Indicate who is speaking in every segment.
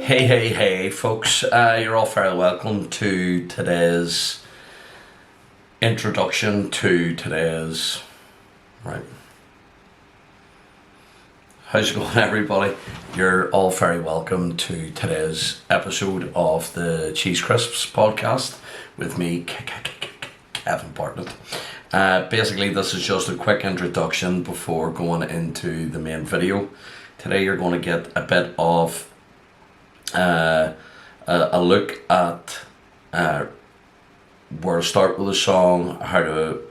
Speaker 1: Hey, folks. You're all very welcome to today's introduction to today's. Right. How's it going, everybody? You're all very welcome to today's episode of the Cheese Crisps podcast with me, Kevin Bartlett. Basically, this is just a quick introduction before going into the main video. Today, you're going to get a bit of a look at where to start with a song, how to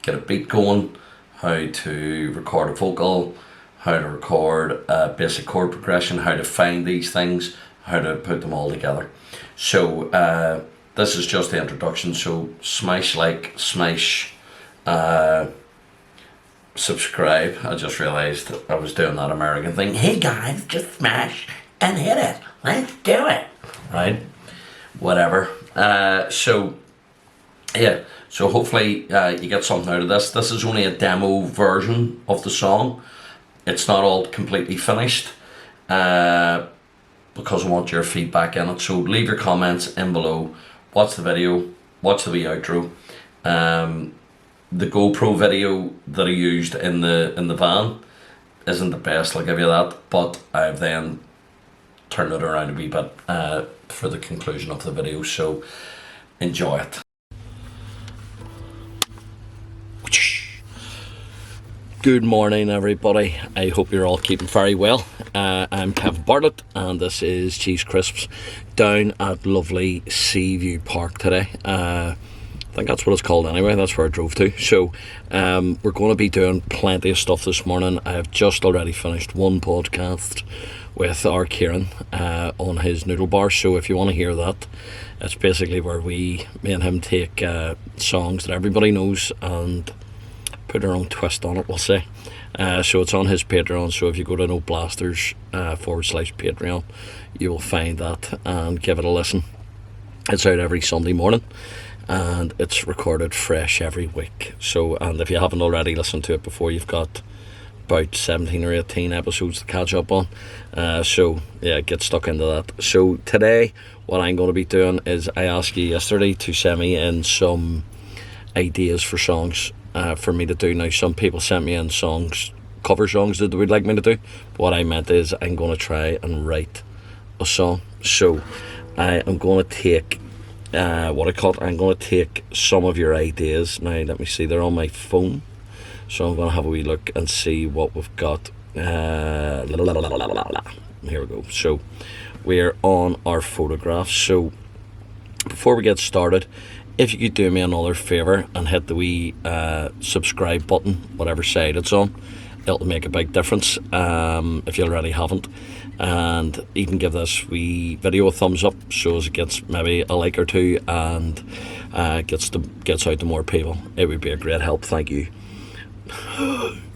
Speaker 1: get a beat going, how to record a vocal, how to record a basic chord progression, how to find these things, how to put them all together. So this is just the introduction, so smash like, smash subscribe. I just realised I was doing that American thing. Hey guys, just smash and hit it. Let's do it. Right? Whatever. So hopefully you get something out of this. This is only a demo version of the song. It's not all completely finished because I want your feedback in it. So leave your comments in below. Watch the video. Watch the wee outro. The GoPro video that I used in the van isn't the best, I'll give you that, but I've then turned it around a wee bit for the conclusion of the video, so enjoy it. Good morning, everybody. I hope you're all keeping very well. I'm Kevin Bartlett and this is Cheese Crisps down at lovely Seaview Park today. I think that's what it's called anyway. That's where I drove to. So we're going to be doing plenty of stuff this morning. I have just already finished one podcast with our Kieran on his noodle bar. So if you want to hear that, it's basically where me and him take songs that everybody knows and put our own twist on it, we'll say. So it's on his Patreon. So if you go to No Blasters /Patreon, you will find that and give it a listen. It's out every Sunday morning. And it's recorded fresh every week. So, and if you haven't already listened to it before, you've got about 17 or 18 episodes to catch up on. So yeah, get stuck into that. So today, what I'm going to be doing is I asked you yesterday to send me in some ideas for songs for me to do. Now, some people sent me in songs, cover songs that they would like me to do. What I meant is I'm going to try and write a song. So I am going to take I'm going to take some of your ideas. Now, let me see, they're on my phone. So I'm going to have a wee look and see what we've got. Here we go. So we're on our photographs. So before we get started, if you could do me another favour and hit the wee subscribe button, whatever side it's on, it'll make a big difference if you already haven't. And even give this wee video a thumbs up so as it gets maybe a like or two and gets out to more people. It would be a great help. Thank you.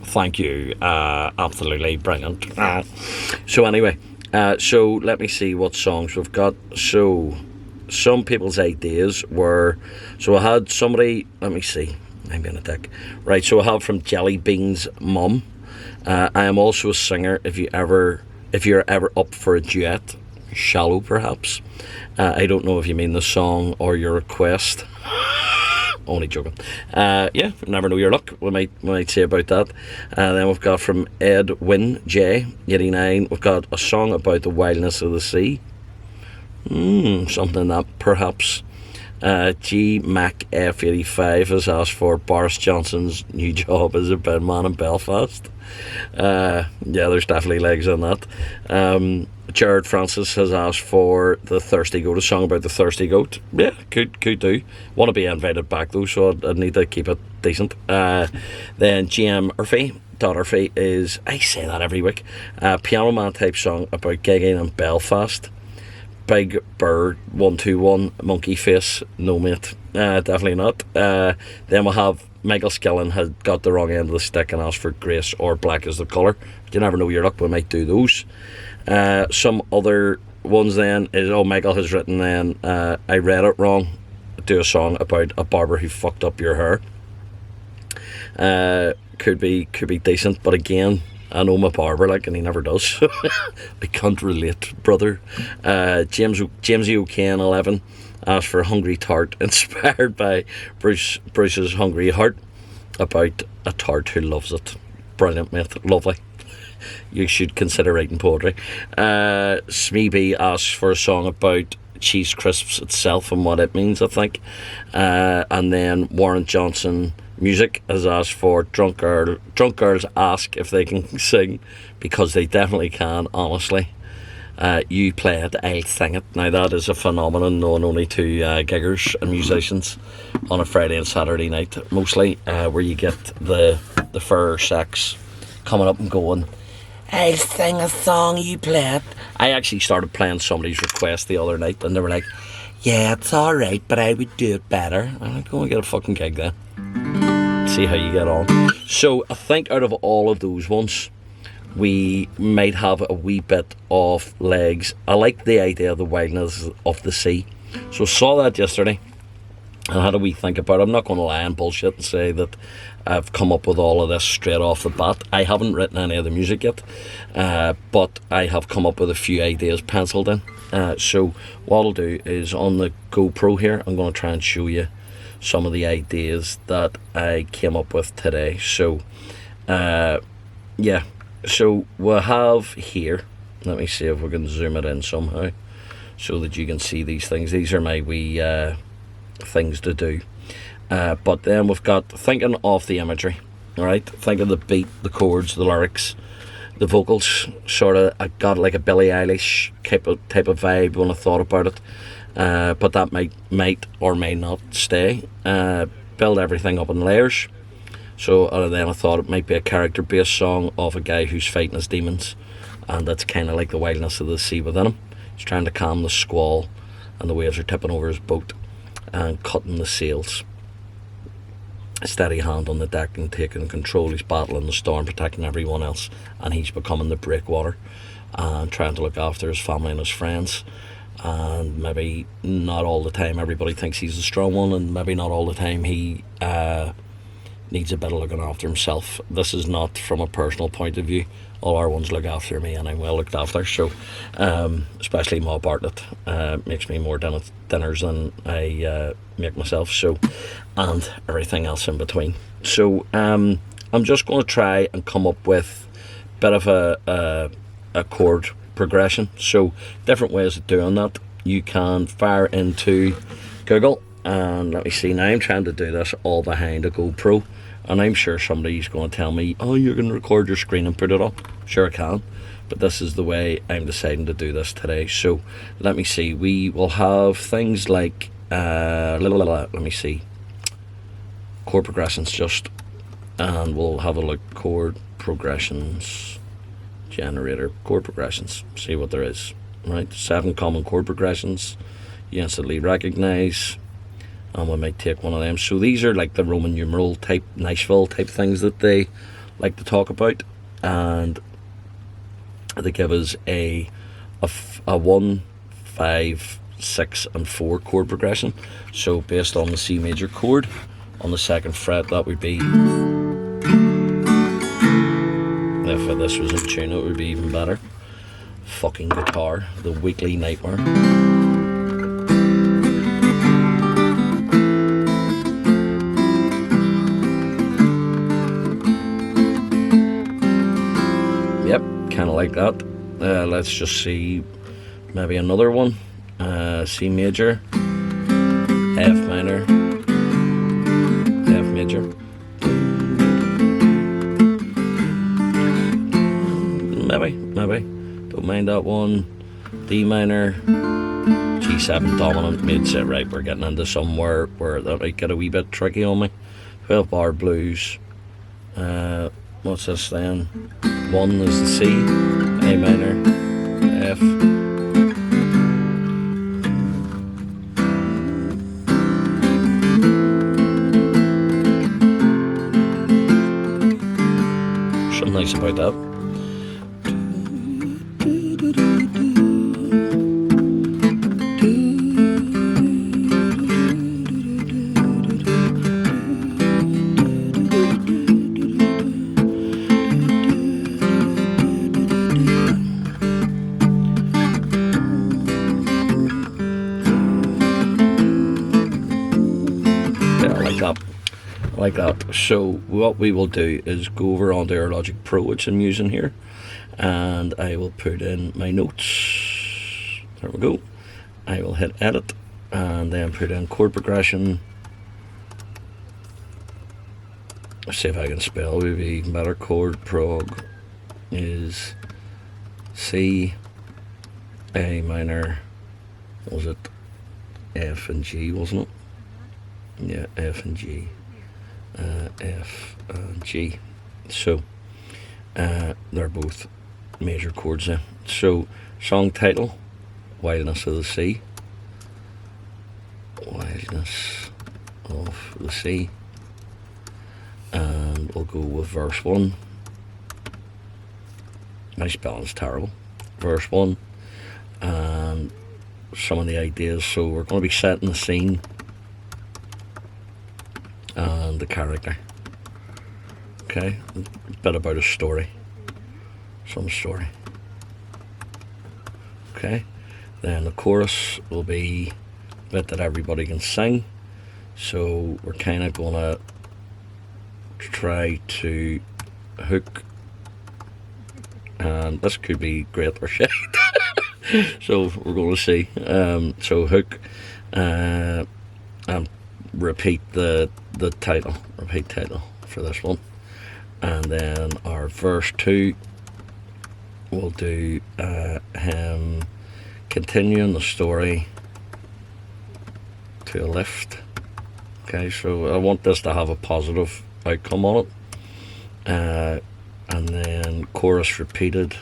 Speaker 1: Thank you. Absolutely brilliant. So anyway, so let me see what songs we've got. So some people's ideas were, so I had somebody, let me see, I'm being a dick. Right, so I have from Jelly Bean's mum. I am also a singer. If you're ever up for a duet, Shallow perhaps. I don't know if you mean the song or your request. Only joking. Yeah, never know your luck. We might say about that. Then we've got from Edwin J 89. We've got a song about the wildness of the sea. Something that perhaps. G Mac F85 has asked for Boris Johnson's new job as a bedman in Belfast. Yeah, there's definitely legs in that. Jared Francis has asked for the Thirsty Goat, a song about the thirsty goat. Yeah, could do. Want to be invited back though, so I'd need to keep it decent. Then GM Urphy is, I say that every week, Piano Man type song about gigging in Belfast. Big Bird 121 Monkey Face, no mate, definitely not. Then we'll have Michael Skillen had got the wrong end of the stick and asked for Grace or Black is the Colour. You never know your luck, we might do those. Some other ones then is, Michael has written then, I read it wrong, do a song about a barber who fucked up your hair. Could be decent, but again, I know my barber, like, and he never does. I can't relate, brother. Jamesy O'Kane 11 asked for a hungry tart inspired by Bruce's Hungry Heart, about a tart who loves it. Brilliant, mate. Lovely. You should consider writing poetry. Smeeby asks for a song about cheese crisps itself and what it means, I think. And then Warren Johnson Music has asked for drunk girls ask if they can sing, because they definitely can, honestly. You play it, I'll sing it. Now that is a phenomenon known only to giggers and musicians on a Friday and Saturday night, mostly, where you get the fair sex coming up and going, I'll sing a song, you play it. I actually started playing somebody's request the other night, and they were like, yeah, it's alright, but I would do it better. I'm like, go and get a fucking gig then. See how you get on. So I think out of all of those ones, we might have a wee bit of legs. I like the idea of the wildness of the sea. So I saw that yesterday and had a wee think about it. I'm not going to lie and bullshit and say that I've come up with all of this straight off the bat. I haven't written any of the music yet, but I have come up with a few ideas penciled in. So what I'll do is, on the GoPro here, I'm going to try and show you some of the ideas that I came up with today. So yeah, so we'll have here, let me see if we can zoom it in somehow so that you can see these things. These are my wee things to do, but then we've got thinking of the imagery. All right, think of the beat, the chords, the lyrics, the vocals. Sort of, I got like a Billie Eilish type of vibe when I thought about it. But that might or may not stay. Build everything up in layers. So then I thought it might be a character-based song of a guy who's fighting his demons, and that's kind of like the wildness of the sea within him. He's trying to calm the squall, and the waves are tipping over his boat and cutting the sails. A steady hand on the deck and taking control. He's battling the storm, protecting everyone else, and he's becoming the breakwater and trying to look after his family and his friends. And maybe not all the time everybody thinks he's the strong one, and maybe not all the time he needs a bit of looking after himself. This is not from a personal point of view. All our ones look after me, and I'm well looked after. So especially Ma Bartlett makes me more dinners than I make myself, so, and everything else in between. So I'm just going to try and come up with a bit of a chord progression. So different ways of doing that. You can fire into Google, and let me see, now I'm trying to do this all behind a GoPro, and I'm sure somebody's going to tell me, oh, you can record your screen and put it up. Sure I can, but this is the way I'm deciding to do this today. So let me see, we will have things like let me see, chord progressions just, and we'll have a look, chord progressions generator, chord progressions, see what there is. Right, 7 common chord progressions you instantly recognize, and we might take one of them. So these are like the Roman numeral type, Nashville type things that they like to talk about, and they give us a 1, 5, 6 and 4 chord progression. So based on the C major chord on the 2nd fret, that would be, if this was in tune it would be even better. Fucking guitar, the weekly nightmare. Yep, kind of like that. Let's just see, maybe another one. C major, F minor, F major. Maybe. Don't mind that one. D minor, G7 dominant, mid set. Right, we're getting into somewhere where that might get a wee bit tricky on me. 12 bar blues. What's this then? 1 is the C, A minor, F. Something nice about that. like that. So what we will do is go over onto our Logic Pro, which I'm using here, and I will put in my notes. There we go. I will hit edit and then put in chord progression. Let's see if I can spell. Would be even better. Chord prog is C, A minor. Was it F and G, wasn't it? Yeah, F and G. F and G. So they're both major chords then. So song title, Wildness of the Sea. Wildness of the Sea. And we'll go with verse 1. My spelling's terrible. Verse 1. And some of the ideas. So we're going to be setting the scene and the character. Okay, a bit about a story. Some story. Okay, then the chorus will be a bit that everybody can sing. So we're kind of going to try to hook, and this could be great or shit. So we're going to see. So hook and repeat the title. Repeat title for this one. And then our verse 2 will do him continuing the story to a lift. Okay, so I want this to have a positive outcome on it. And then chorus repeated.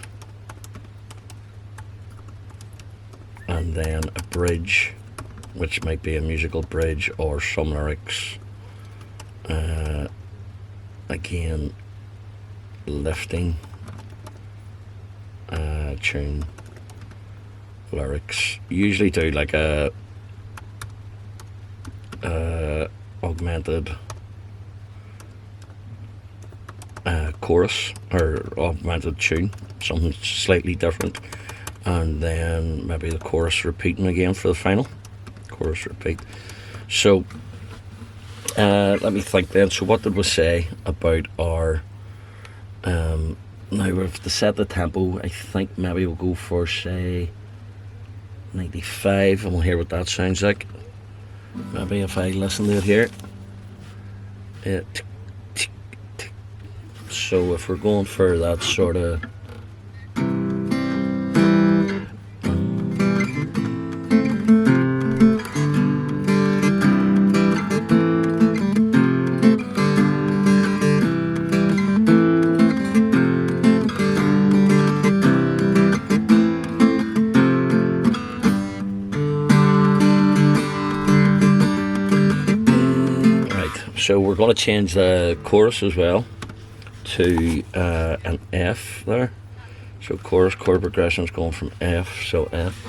Speaker 1: And then a bridge, which might be a musical bridge or some lyrics. Again, lifting tune lyrics. Usually do like a augmented chorus or augmented tune, something slightly different, and then maybe the chorus repeating again for the final. Chorus repeat. So let me think then. So what did we say about our now we've to set the tempo. I think maybe we'll go for say 95 and we'll hear what that sounds like. Maybe if I listen to it here. So if we're going for that sort of so we're going to change the chorus as well to an F there. So chorus chord progression is going from F, so F.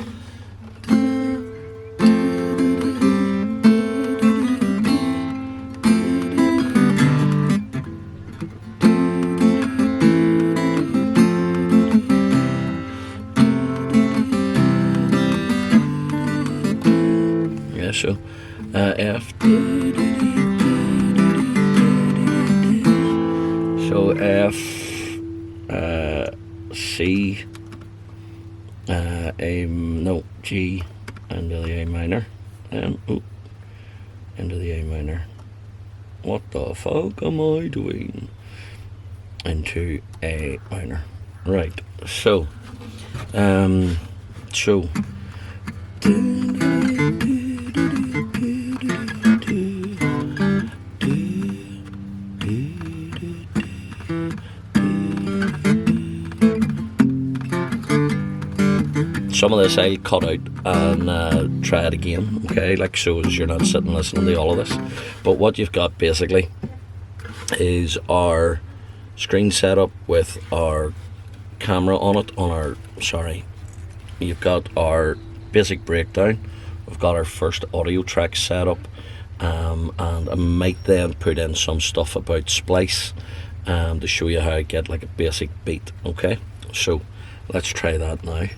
Speaker 1: Yeah, so F. So F, C, G, into the A minor, and into the A minor. What the fuck am I doing? Into A minor. Right. So, some of this I'll cut out and try it again, okay, like so as you're not sitting listening to all of this. But what you've got basically is our screen setup with our camera on it, you've got our basic breakdown, we've got our first audio track set up, and I might then put in some stuff about Splice to show you how I get like a basic beat, okay? So let's try that now.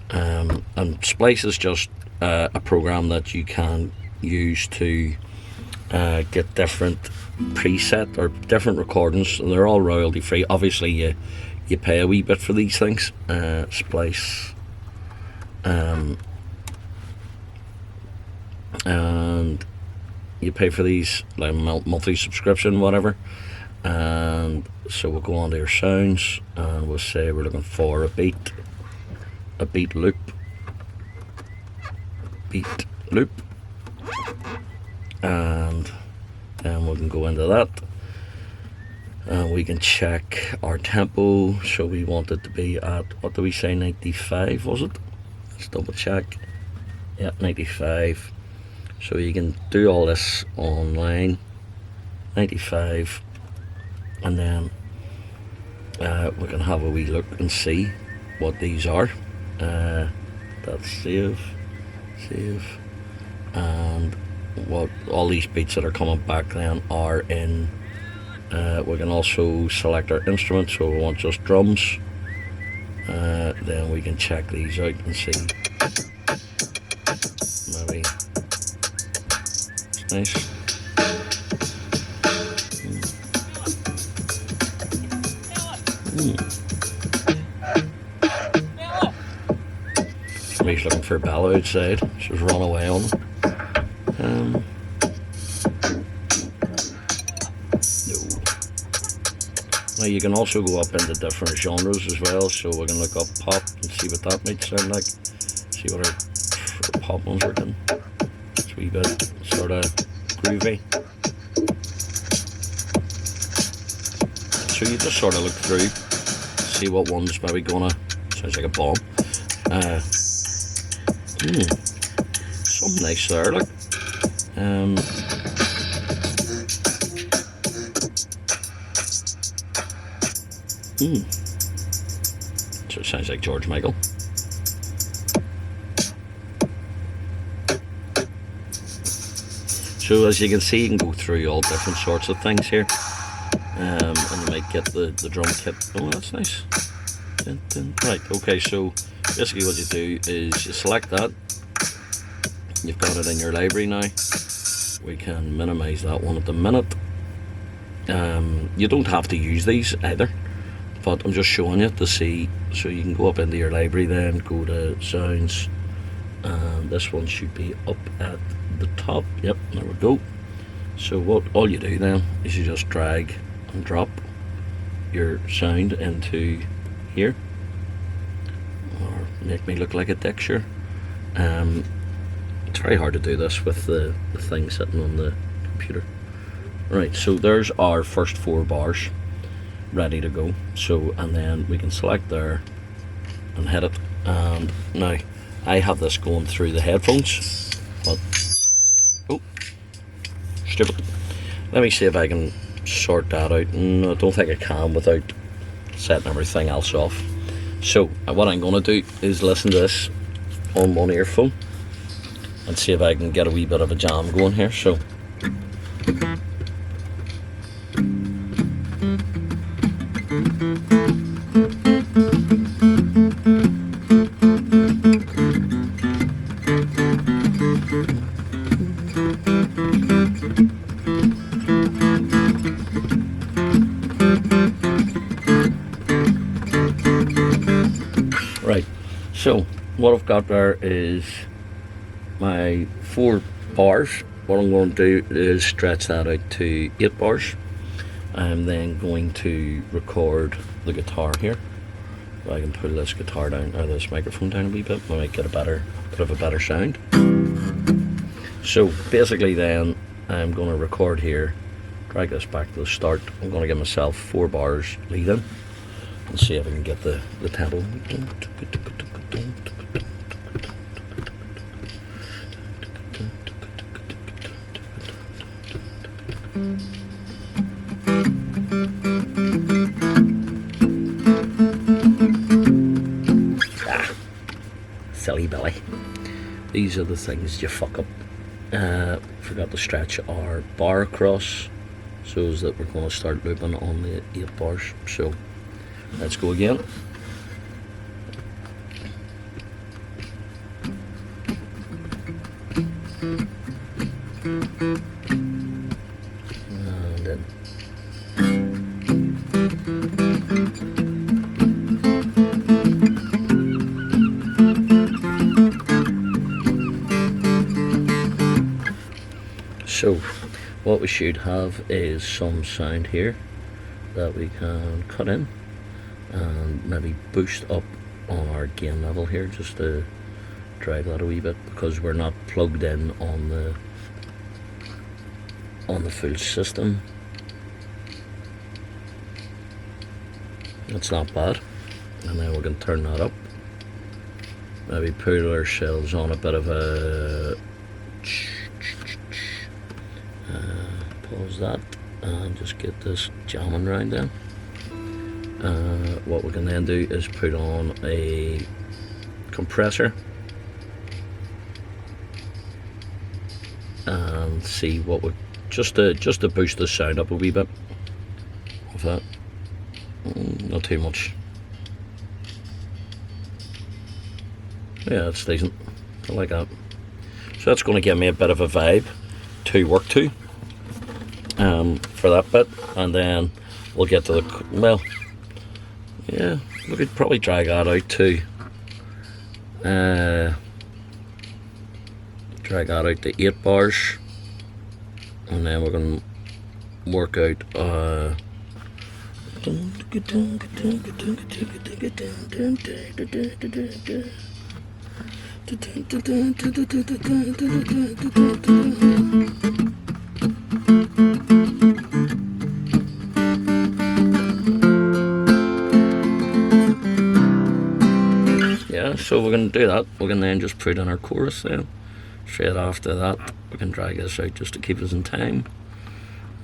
Speaker 1: And Splice is just a program that you can use to get different preset or different recordings, and they're all royalty free. Obviously you pay a wee bit for these things. Splice, and you pay for these like monthly subscription, whatever. And so we'll go on to your sounds, and we'll say we're looking for a beat loop, and then we can go into that, and we can check our tempo. So we want it to be at, what do we say, 95, was it? Let's double check. Yeah, 95. So you can do all this online, 95, and then we can have a wee look and see what these are. That's save, and what all these beats that are coming back then are in. We can also select our instrument, so we want just drums. Then we can check these out and see. Maybe it's nice. Somebody's looking for Bella outside. She's run away on him. No. Now you can also go up into different genres as well, so we can look up pop and see what that might sound like. See what our pop ones are doing. It's a wee bit sort of groovy. So you just sort of look through, see what one's maybe gonna, sounds like a bomb. Something nice there, look. So it sounds like George Michael. So as you can see, you can go through all different sorts of things here. And you might get the drum kit. Oh, that's nice. Right, okay, so basically what you do is you select that. You've got it in your library now. We can minimize that one at the minute. You don't have to use these either, but I'm just showing you to see. So you can go up into your library, then go to sounds, and this one should be up at the top. Yep, there we go. So what all you do then is you just drag and drop your sound into here, or make me look like a dick, sure. It's very hard to do this with the thing sitting on the computer. Right, so there's our first 4 bars ready to go. So, and then we can select there and hit it. And now I have this going through the headphones, but oh, stupid. Let me see if I can sort that out. No, I don't think I can without setting everything else off. So what I'm going to do is listen to this on one earphone and see if I can get a wee bit of a jam going here. So right, so what I've got there is my 4 bars. What I'm going to do is stretch that out to 8 bars. I'm then going to record the guitar here. So I can pull this guitar down, or this microphone down a wee bit, we might get a bit of a better sound. So basically then I'm going to record here, drag this back to the start. I'm going to give myself 4 bars lead in and see if I can get the tempo. Silly Billy. These are the things you fuck up. Forgot to stretch our bar across so that we're going to start looping on the 8 bars. So let's go again. So what we should have is some sound here that we can cut in and maybe boost up on our gain level here, just to drive that a wee bit, because we're not plugged in on the full system. It's not bad. And then we can turn that up, maybe put ourselves on a bit of a pause that and just get this jamming round then. What we can then do is put on a compressor and see what we just to boost the sound up a wee bit of that. Not too much. Yeah, it's decent. I like that. So that's going to give me a bit of a vibe to work to for that bit, and then we'll get to the, well, yeah, we could probably drag that out too. Drag that out to 8 bars, and then we're going to work out yeah, so we're going to do that. We can then just put in our chorus then. Straight after that, we can drag this out just to keep us in time.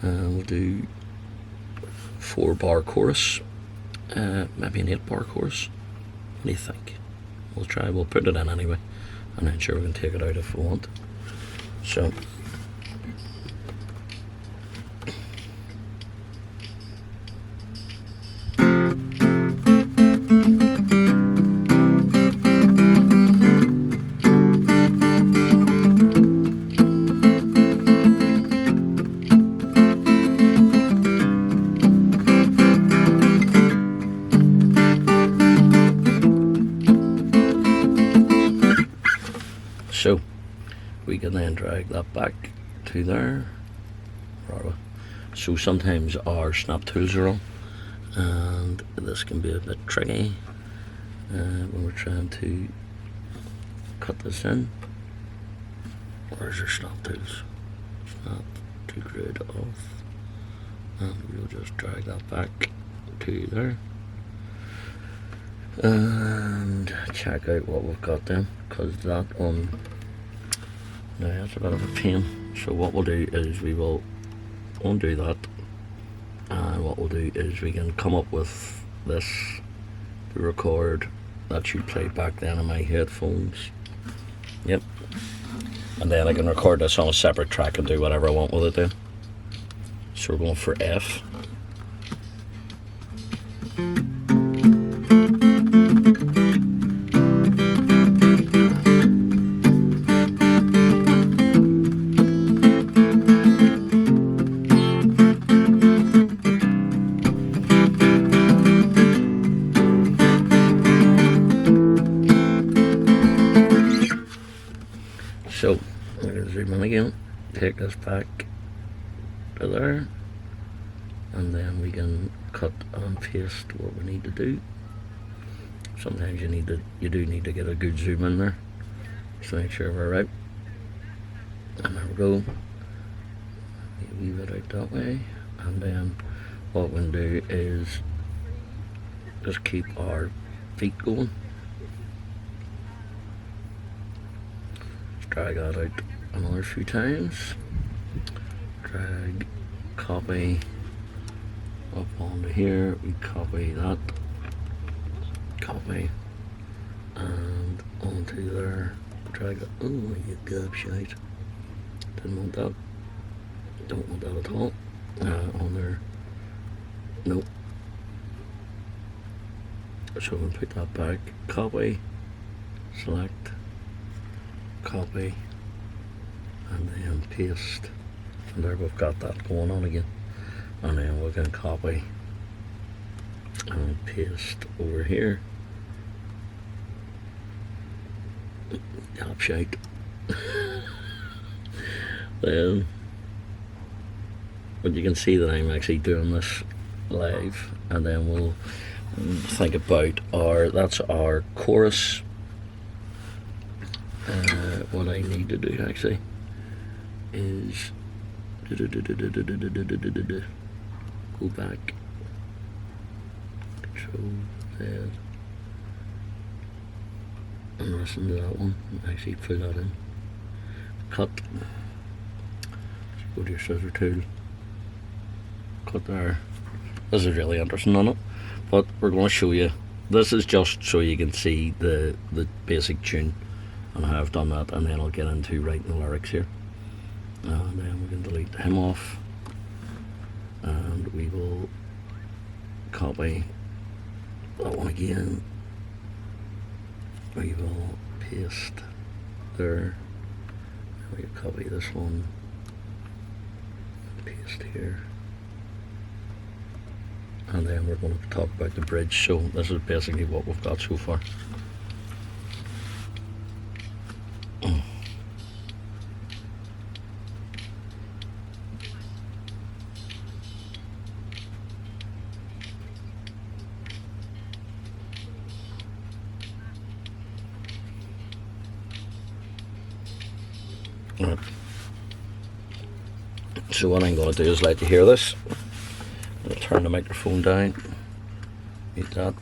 Speaker 1: We'll do 4-bar chorus, maybe an 8-bar chorus. What do you think? We'll put it in anyway, and then sure we can take it out if we want. So we can then drag that back to there. So sometimes our snap tools are on, and this can be a bit tricky when we're trying to cut this in. Where's our snap tools? Snap to grid off, and we'll just drag that back to there and check out what we've got then, because that one, now that's a bit of a pain. So what we'll do is we will undo that, and what we'll do is we can come up with this to record. That should play back then on my headphones. Yep. And then I can record this on a separate track and do whatever I want with it then. So we're going for F. So we're going to zoom in again, take this back to there, and then we can cut and paste what we need to do. Sometimes you do need to get a good zoom in there, just make sure we're right. And there we go. A wee bit out that way, and then what we can do is just keep our feet going. Drag that out another few times. Drag, copy up onto here. We copy that, copy, and onto there. Drag it. Oh, you gobshite! Didn't want that. Don't want that at all. On there. Nope. So we'll put that back. Copy. Select. Copy, and then paste, and there we've got that going on again. And then we can copy and paste over here. Gobshite. Then but you can see that I'm actually doing this live, and then we'll think about that's our chorus. What I need to do actually is go back, Control Z, and listen to that one, actually fill that in, cut, go to your scissor tool, cut there. This is really interesting on it, but we're going to show you, this is just so you can see the basic tune and how I've done that, and then I'll get into writing the lyrics here, and then we can delete him off, and we will copy that one again, we will paste there, and we copy this one, paste here, and then we're going to talk about the bridge. So this is basically what we've got so far. Right. So what I'm going to do is let you hear this. I'll turn the microphone down, mute that,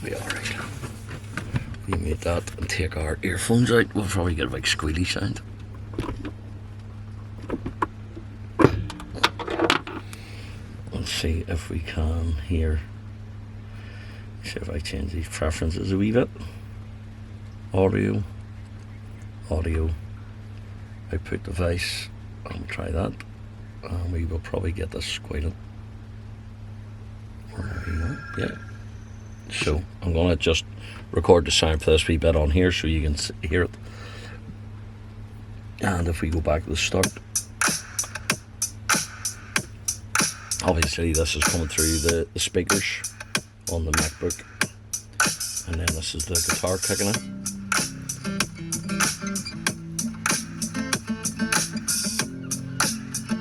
Speaker 1: be alright. We mute that and take our earphones out, we'll probably get a big squealy sound. Let's see if we can hear. See if I change these preferences a wee bit. Audio, output device, I'll try that, and we will probably get this squealing. Yeah. So I'm going to just record the sound for this wee bit on here so you can hear it. And if we go back to the start, obviously this is coming through the speakers on the MacBook, and then this is the guitar kicking in.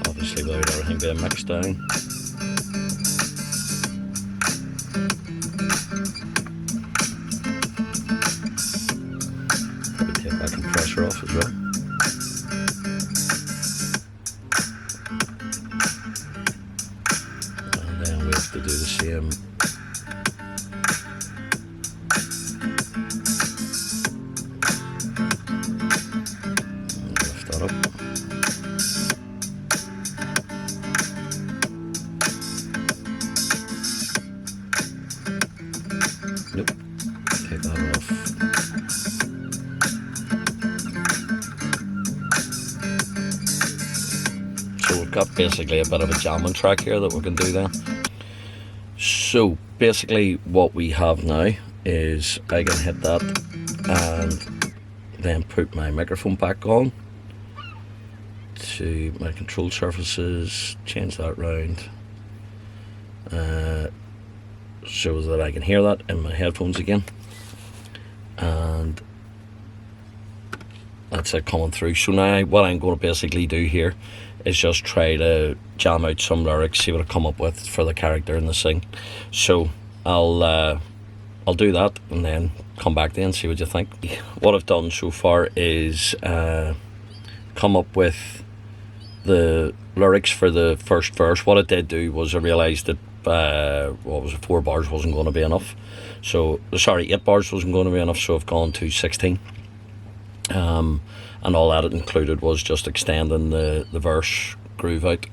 Speaker 1: Obviously without everything being mixed down. Probably take that compressor off as well. And then we have to do the same. Lift that up. Nope. Take that off. So we've got basically a bit of a jamming track here that we can do then. So basically what we have now is I can hit that and then put my microphone back on to my control surfaces, change that round, so that I can hear that in my headphones again, and that's it coming through. So now what I'm going to basically do here is just try to jam out some lyrics, see what I come up with for the character in the sing. So I'll do that and then come back then and see what you think. What I've done so far is come up with the lyrics for the first verse. What I did do was I realised that 4 bars wasn't going to be enough. So, sorry, 8 bars wasn't going to be enough, so I've gone to 16. And all that it included was just extending the verse groove out,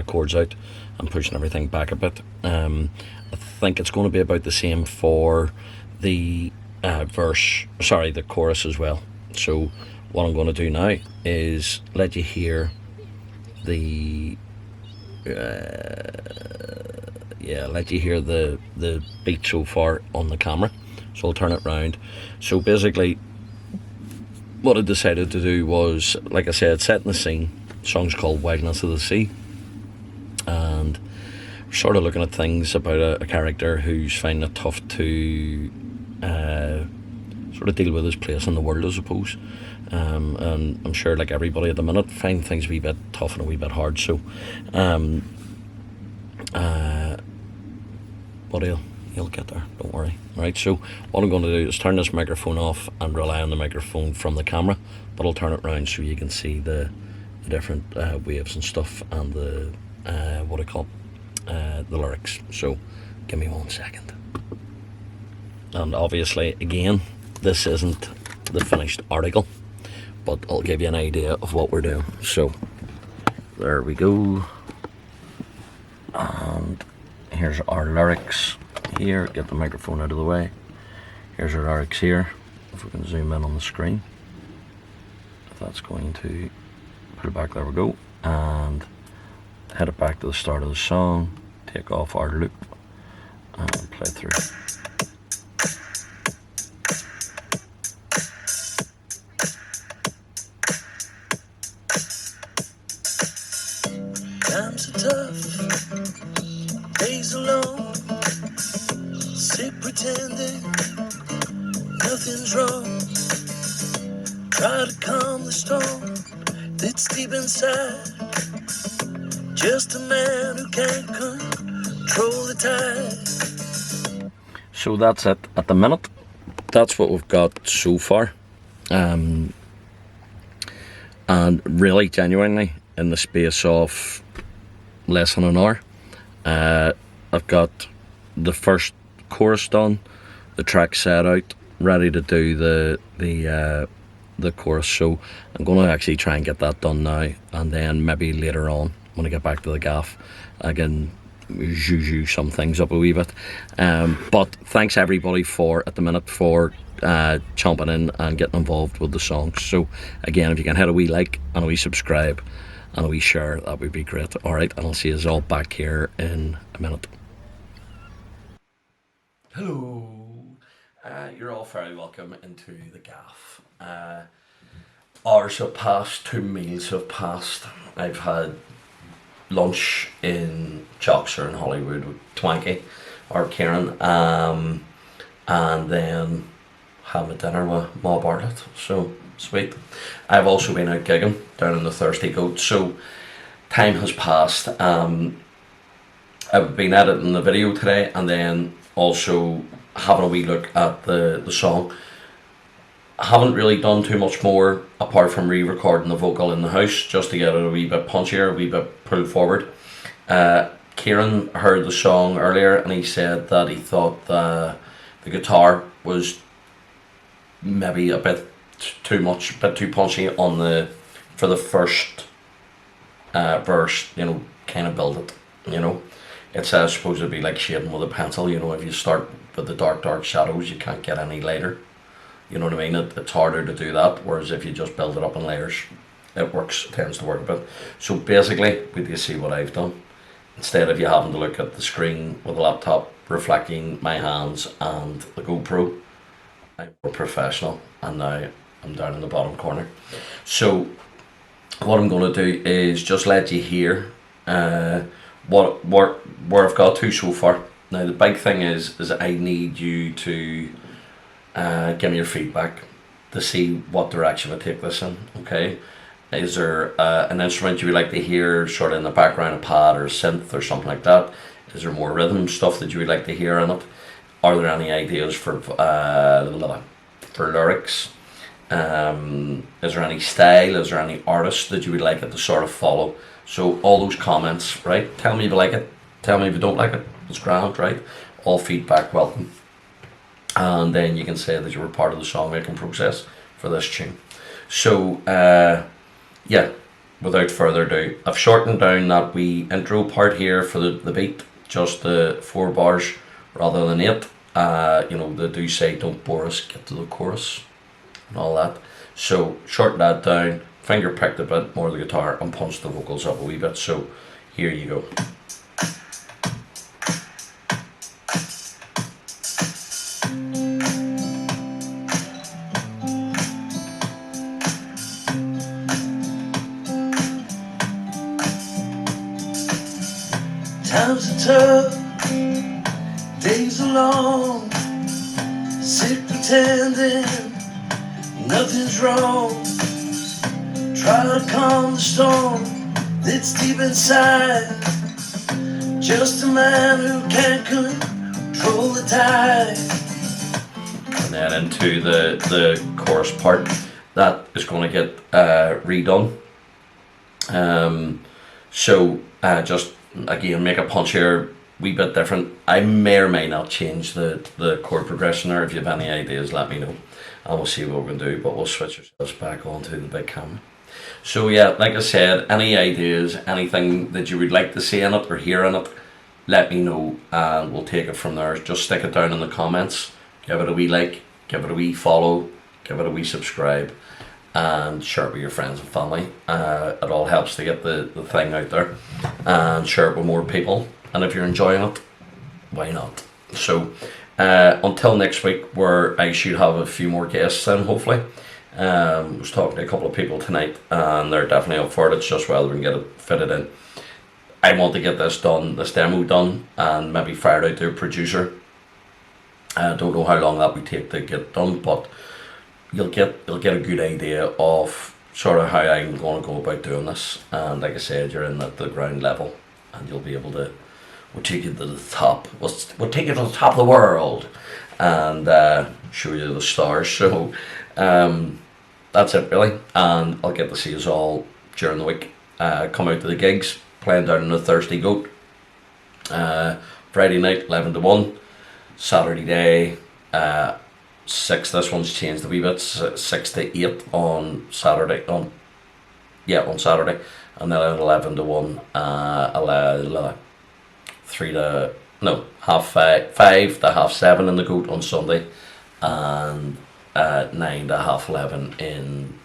Speaker 1: chords out, and pushing everything back a bit. I think it's going to be about the same for the the chorus as well. So what I'm going to do now is let you hear the the beat so far on the camera. So I'll turn it round. So basically what I decided to do was, like I said, setting the scene. The song's called Wildness of the Sea, and we're sort of looking at things about a character who's finding it tough to sort of deal with his place in the world, I suppose. And I'm sure, like everybody at the minute, find things a wee bit tough and a wee bit hard. So, but he'll get there. Don't worry. Right. So what I'm going to do is turn this microphone off and rely on the microphone from the camera, but I'll turn it around so you can see the different waves and stuff and the the lyrics. So give me 1 second. And obviously, again, this isn't the finished article, but I'll give you an idea of what we're doing. So there we go. And here's our lyrics here. Get the microphone out of the way. Here's our lyrics here. If we can zoom in on the screen, if that's going to put it back, there we go. And head it back to the start of the song. Take off our loop and play through.
Speaker 2: Times are tough, days alone, sit pretending nothing's wrong. Try to calm the storm that's deep inside. Just a man who can't control the tide.
Speaker 1: So that's it at the minute. That's what we've got so far. And really, genuinely, in the space of less than an hour, I've got the first chorus done, the track set out, ready to do the chorus. So I'm going to actually try and get that done now, and then maybe later on when I get back to the gaff I can zhuzh some things up a wee bit. But thanks everybody for chomping in and getting involved with the songs. So again, if you can hit a wee like and a wee subscribe and a wee share, that would be great. Alright, and I'll see you all back here in a minute. Hello. You're all very welcome into the gaff. Hours have passed, 2 meals have passed. I've had lunch in Joxer in Hollywood with Twanky or Kieran, and then had my dinner with Ma Bartlett. So sweet. I've also been out gigging down in the Thirsty Goat. So time has passed. I've been editing the video today and then also having a wee look at the song. I haven't really done too much more apart from re-recording the vocal in the house just to get it a wee bit punchier, a wee bit pulled forward. Kieran heard the song earlier and he said that he thought the guitar was maybe a bit too much, a bit too punchy for the first verse, kind of build it, It's supposed to be like shading with a pencil, if you start with the dark shadows you can't get any lighter. You know what I mean? It's harder to do that, whereas if you just build it up in layers, it tends to work a bit. So basically, we can see what I've done. Instead of you having to look at the screen with a laptop reflecting my hands and the GoPro, I'm more professional, and now I'm down in the bottom corner. So what I'm going to do is just let you hear where I've got to so far. Now the big thing is I need you to give me your feedback to see what direction I take this in. Okay, is there an instrument you would like to hear sort of in the background, a pad or a synth or something like that? Is there more rhythm stuff that you would like to hear in it? Are there any ideas for lyrics? Is there any style? Is there any artist that you would like it to sort of follow? So all those comments, right? Tell me if you like it. Tell me if you don't like it. It's grand, right? All feedback welcome. And then you can say that you were part of the songmaking process for this tune. So, yeah, without further ado, I've shortened down that wee intro part here for the beat, just the 4 bars rather than 8. They do say don't bore us, get to the chorus and all that. So, shorten that down, finger picked a bit more of the guitar and punch the vocals up a wee bit. So, here you go.
Speaker 2: Times are tough, days are long, sit pretending nothing's wrong. Try to calm the storm that's deep inside. Just a man who can't control the tide.
Speaker 1: And then into the chorus part that is going to get redone. So just again make a punch here wee bit different. I may or may not change the chord progression there. If you have any ideas, let me know and we'll see what we can do, but we'll switch ourselves back onto the big camera. So yeah, like I said, any ideas, anything that you would like to see in it or hear in it, let me know and we'll take it from there. Just stick it down in the comments, give it a wee like, give it a wee follow, give it a wee subscribe, and share it with your friends and family. It all helps to get the thing out there and share it with more people. And if you're enjoying it, why not? So until next week, where I should have a few more guests in, hopefully. I was talking to a couple of people tonight and they're definitely up for it. It's just whether we can get it fitted in. I want to get this done, this demo done, and maybe fire it out to a producer. I don't know how long that would take to get done, but you'll get a good idea of sort of how I'm going to go about doing this. And like I said, you're in at the ground level and you'll be able to, we'll take you to the top, we'll take you to the top of the world and show you the stars. So that's it really, and I'll get to see us all during the week. Come out to the gigs, playing down in the Thirsty Goat, Friday night 11 to 1, Saturday day 6, this one's changed a wee bit, 6 to 8 on Saturday, on Saturday, and then at 11 to 1, 5 to half 7 in the Goat on Sunday, and 9 to half 11 in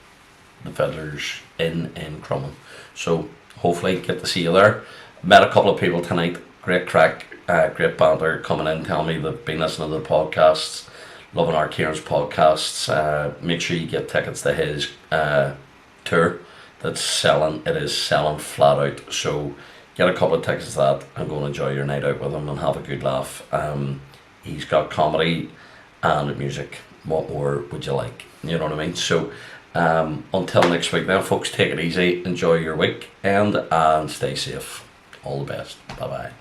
Speaker 1: the Fiddlers in Crumlin. So hopefully get to see you there. Met a couple of people tonight, great crack, great banter, coming in, telling me they've been listening to the podcasts, loving our Kieran's podcasts. Make sure you get tickets to his tour that's selling. It is selling flat out, so get a couple of tickets to that and go and enjoy your night out with him and have a good laugh. He's got comedy and music. What more would you like? You know what I mean? So until next week then, folks, take it easy, enjoy your week, and stay safe. All the best. Bye bye.